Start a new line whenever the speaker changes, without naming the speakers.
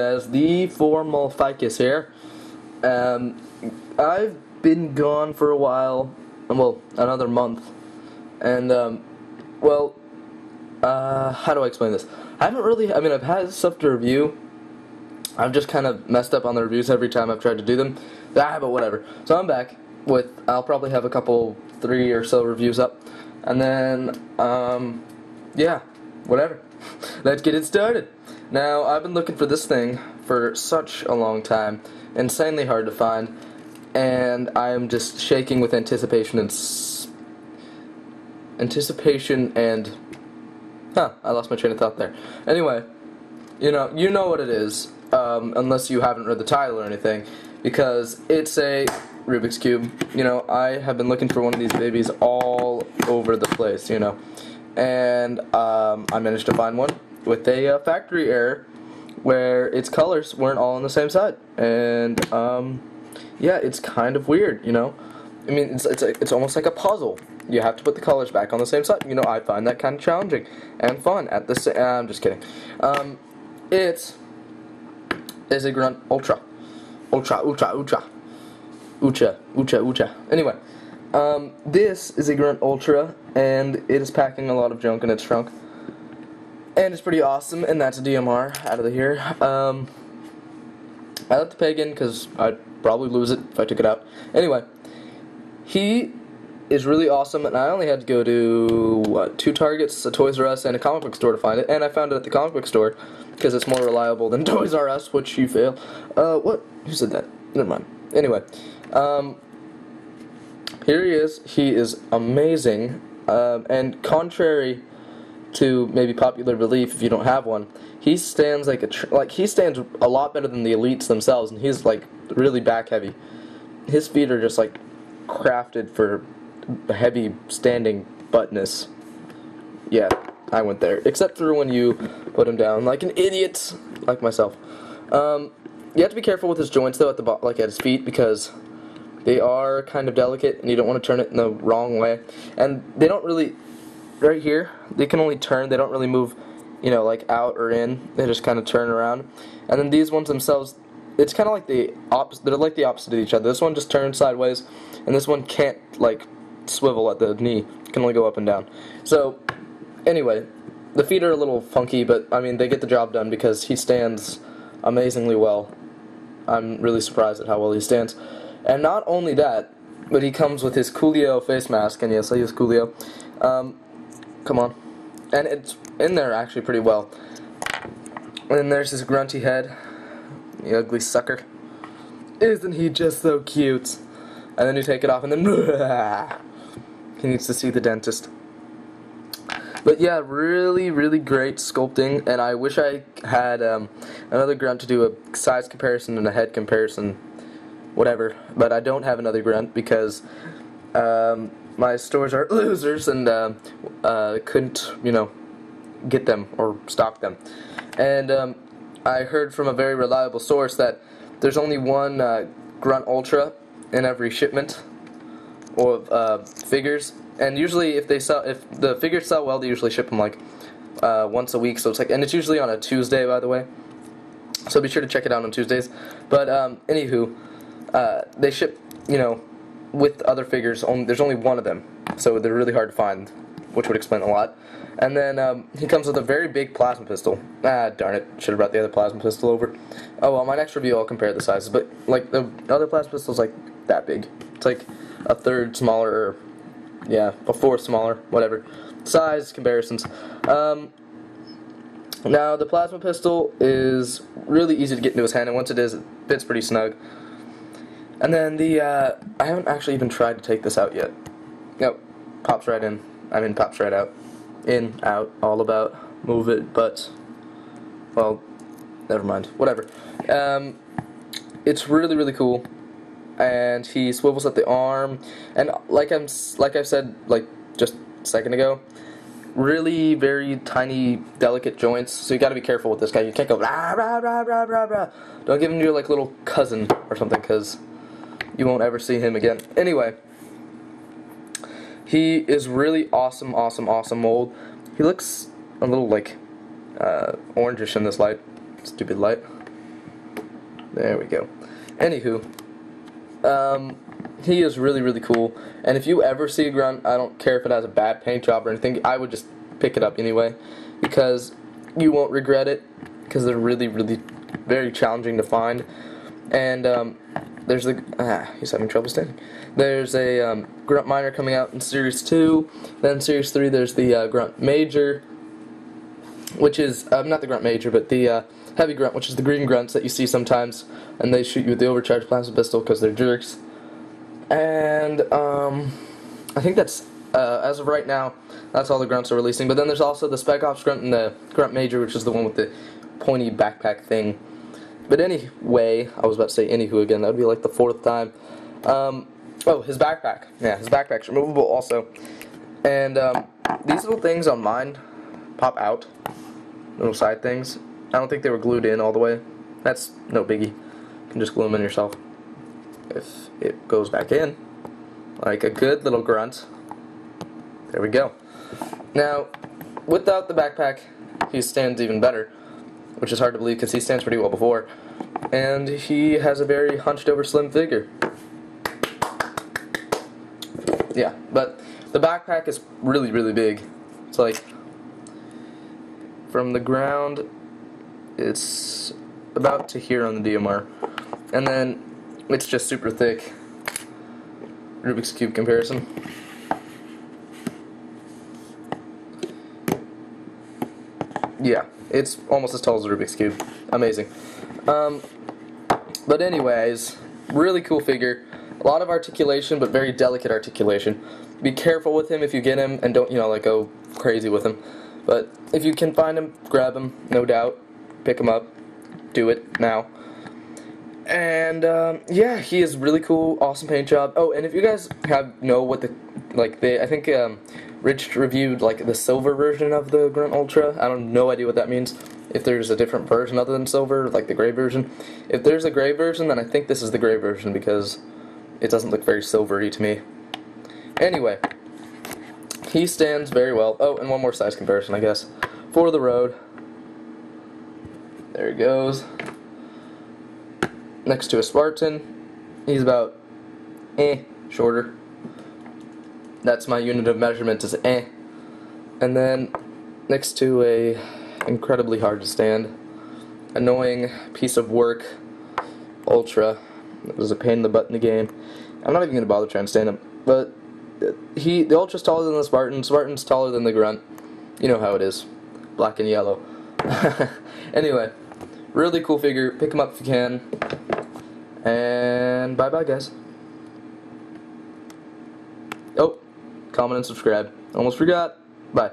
As theformalficus here. I've been gone for a while, well, another month, and how do I explain this? I haven't really, I've had stuff to review. I've just kind of messed up on the reviews every time I've tried to do them. But whatever. So I'm back with, I'll probably have a couple, 3 or so reviews up, and then, yeah, whatever. Let's get it started. Now, I've been looking for this thing for such a long time, insanely hard to find, and I am just shaking with anticipation and I lost my train of thought there. Anyway, you know what it is, unless you haven't read the title or anything, because it's a Rubik's Cube. I have been looking for one of these babies all over the place, and I managed to find one with a factory error where its colors weren't all on the same side, and yeah, it's kind of weird, it's almost like a puzzle. You have to put the colors back on the same side. I find that kind of challenging and fun at the same. I'm just kidding. It is a Grunt Ultra. Anyway, this is a Grunt Ultra, and it is packing a lot of junk in its trunk. And it's pretty awesome, and that's a DMR out of here. I let the peg in because I'd probably lose it if I took it out. Anyway, he is really awesome, and I only had to go to, 2 Targets, a Toys R Us, and a comic book store to find it, and I found it at the comic book store because it's more reliable than Toys R Us, which you fail. What? Who said that? Never mind. Anyway, here he is. He is amazing, and contrary to maybe popular belief, if you don't have one, he stands he stands a lot better than the elites themselves, and he's really back heavy. His feet are just crafted for heavy standing buttness. Yeah, I went there, except for when you put him down like an idiot, like myself. You have to be careful with his joints though at the at his feet, because they are kind of delicate, and you don't want to turn it in the wrong way. And they don't really. Right here, they can only turn, they don't really move, out or in, they just kind of turn around. And then these ones themselves, it's kind of like the opposite, they're like the opposite of each other. This one just turns sideways, and this one can't, swivel at the knee, it can only go up and down. So, anyway, the feet are a little funky, but, they get the job done because he stands amazingly well. I'm really surprised at how well he stands. And not only that, but he comes with his Coolio face mask, and yes, I use Coolio. Come on. And it's in there actually pretty well. And then there's his grunty head. The ugly sucker. Isn't he just so cute? And then you take it off and then he needs to see the dentist. But yeah, really, really great sculpting, and I wish I had another grunt to do a size comparison and a head comparison, whatever. But I don't have another grunt because my stores are losers, and couldn't, get them or stock them. And I heard from a very reliable source that there's only one Grunt Ultra in every shipment of figures. And usually, if the figures sell well, they usually ship them once a week. So it's and it's usually on a Tuesday, by the way. So be sure to check it out on Tuesdays. But anywho, they ship, with other figures, there's only one of them, so they're really hard to find, which would explain a lot. And then he comes with a very big plasma pistol. Darn it, should have brought the other plasma pistol over. Oh well, my next review I'll compare the sizes, but the other plasma pistol's that big. It's a third smaller, or yeah, a fourth smaller, whatever. Size comparisons. Now the plasma pistol is really easy to get into his hand, and once it is, it fits pretty snug. And then I haven't actually even tried to take this out yet. Nope, pops right in. Pops right out. In, out, all about, move it, but, well, never mind. Whatever. It's really, really cool. And he swivels at the arm, and like I've said, just a second ago, really very tiny, delicate joints, so you gotta be careful with this guy. You can't go rah, rah, rah, rah, rah, rah. Don't give him your little cousin or something, because you won't ever see him again. Anyway, he is really awesome mold. He looks a little orangish in this light. Stupid light. There we go. Anywho, he is really, really cool. And if you ever see a grunt, I don't care if it has a bad paint job or anything, I would just pick it up anyway, because you won't regret it, because they're really, really very challenging to find. And there's he's having trouble standing. There's a grunt minor coming out in Series 2. Then Series 3 there's the grunt major, which is not the grunt major, but the heavy grunt, which is the green grunts that you see sometimes, and they shoot you with the overcharged plasma pistol because they're jerks. And I think that's as of right now, that's all the grunts are releasing. But then there's also the Spec Ops grunt and the grunt major, which is the one with the pointy backpack thing. But anyway, I was about to say anywho again. That would be like the 4th time. Oh, his backpack. Yeah, his backpack's removable also. And these little things on mine pop out. Little side things. I don't think they were glued in all the way. That's no biggie. You can just glue them in yourself. If it goes back in, like a good little grunt. There we go. Now, without the backpack, he stands even better, which is hard to believe because he stands pretty well before. And he has a very hunched over slim figure. Yeah, but the backpack is really, really big. It's like, from the ground, it's about to here on the DMR. And then, it's just super thick. Rubik's Cube comparison. Yeah, it's almost as tall as a Rubik's Cube. Amazing. But anyways, really cool figure. A lot of articulation, but very delicate articulation. Be careful with him if you get him, and don't, like, go crazy with him. But if you can find him, grab him, no doubt. Pick him up. Do it now. And, yeah, he is really cool, awesome paint job. Oh, and if you guys know what I think, Rich reviewed, like, the silver version of the Grunt Ultra. I don't no idea what that means. If there's a different version other than silver, like the gray version. If there's a gray version, then I think this is the gray version, because it doesn't look very silvery to me. Anyway, he stands very well. Oh, and one more size comparison, I guess. For the road. There he goes. Next to a Spartan. He's about, shorter. That's my unit of measurement, is And then, next to a incredibly hard to stand, annoying piece of work, Ultra. It was a pain in the butt in the game. I'm not even going to bother trying to stand him. But, the Ultra's taller than the Spartan. Spartan's taller than the Grunt. You know how it is. Black and yellow. Anyway, really cool figure. Pick him up if you can. And bye-bye, guys. Oh, comment and subscribe. Almost forgot. Bye.